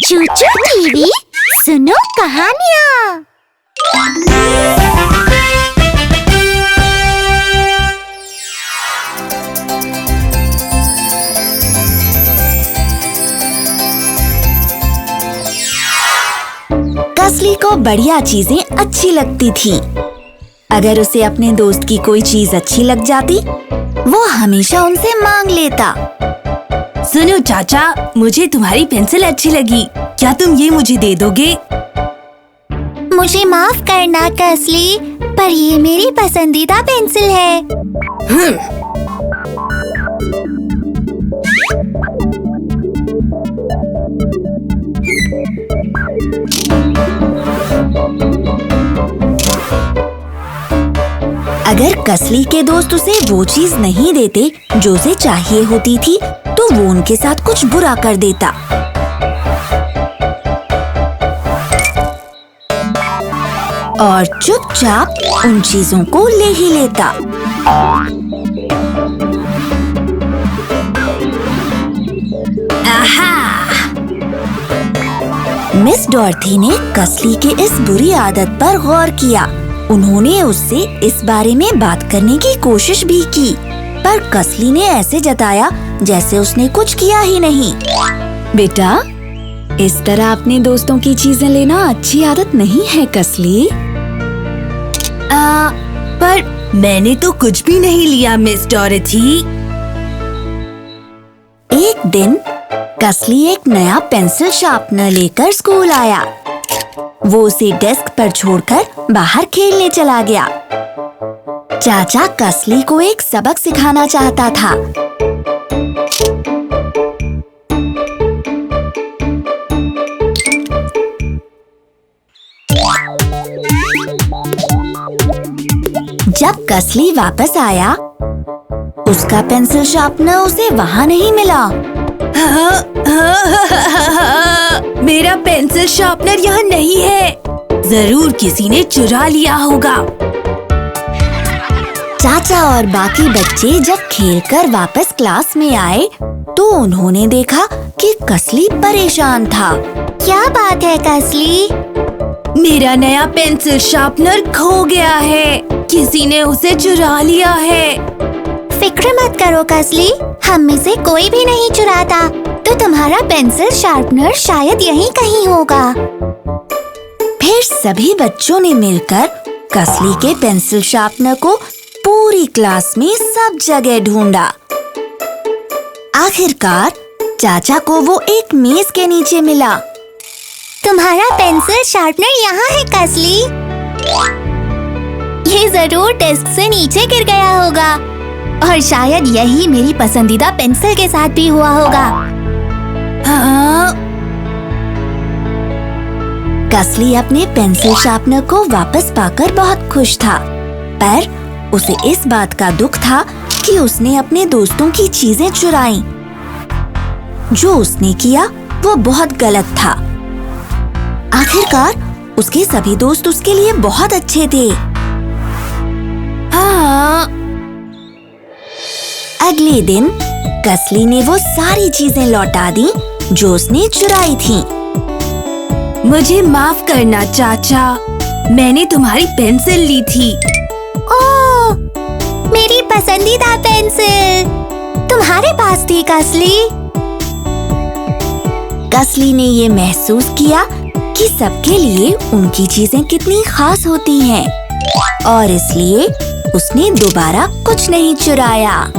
चूचू TV सुनो कहानियाँ। कसली को बढ़िया चीजें अच्छी लगती थी। अगर उसे अपने दोस्त की कोई चीज अच्छी लग जाती, वो हमेशा उनसे मांग लेता। सुनो चाचा, मुझे तुम्हारी पेंसिल अच्छी लगी, क्या तुम ये मुझे दे दोगे? मुझे माफ करना कसली, पर ये मेरी पसंदीदा पेंसिल है। अगर कसली के दोस्त उसे वो चीज नहीं देते जो उसे चाहिए होती थी, तो वो उनके साथ कुछ बुरा कर देता। और चुपचाप उन चीजों को ले ही लेता। आहा! मिस डॉर्थी ने कसली के इस बुरी आदत पर गौर किया। उन्होंने उससे इस बारे में बात करने की कोशिश भी की, पर कसली ने ऐसे जताया जैसे उसने कुछ किया ही नहीं। बेटा, इस तरह अपने दोस्तों की चीजें लेना अच्छी आदत नहीं है कसली। पर मैंने तो कुछ भी नहीं लिया मिस डॉरथी। एक दिन कसली एक नया पेंसिल शार्पनर लेकर स्कूल आया। वो उसे डेस्क पर छोड़कर बाहर खेलने चला गया। चाचा कसली को एक सबक सिखाना चाहता था। जब कसली वापस आया, उसका पेंसिल शार्पनर उसे वहाँ नहीं मिला। मेरा पेंसिल शार्पनर यहाँ नहीं है। जरूर किसी ने चुरा लिया होगा। चाचा और बाकी बच्चे जब खेलकर वापस क्लास में आए, तो उन्होंने देखा कि कसली परेशान था। क्या बात है कसली? मेरा नया पेंसिल शार्पनर खो गया है। किसी ने उसे चुरा लिया है। फिक्र मत करो कसली, हम में से कोई भी नहीं चुराता। तो तुम्हारा पेंसिल शार्पनर शायद यहीं कहीं होगा। फिर सभी बच्चों ने मिलकर कसली के पेंसिल शार्पनर को पूरी क्लास में सब जगह ढूंढा। आखिरकार चाचा को वो एक मेज के नीचे मिला। तुम्हारा पेंसिल शार्पनर यहाँ है कसली। ये जरूर डेस्क से नीचे गिर गया होगा, और शायद यही मेरी पसंदीदा पेंसिल के साथ भी हुआ होगा। हाँ। कसली अपने पेंसिल शार्पनर को वापस पाकर बहुत खुश था, पर उसे इस बात का दुख था कि उसने अपने दोस्तों की चीजें चुराई। जो उसने किया वो बहुत गलत था। आखिरकार उसके सभी दोस्त उसके लिए बहुत अच्छे थे। हाँ। अगले दिन कसली ने वो सारी चीजें लौटा दी जो उसने चुराई थी। मुझे माफ करना चाचा, मैंने तुम्हारी पेंसिल ली थी। ओह, मेरी पसंदीदा पेंसिल तुम्हारे पास थी कसली। कसली ने ये महसूस किया कि सबके लिए उनकी चीजें कितनी खास होती हैं, और इसलिए उसने दोबारा कुछ नहीं चुराया।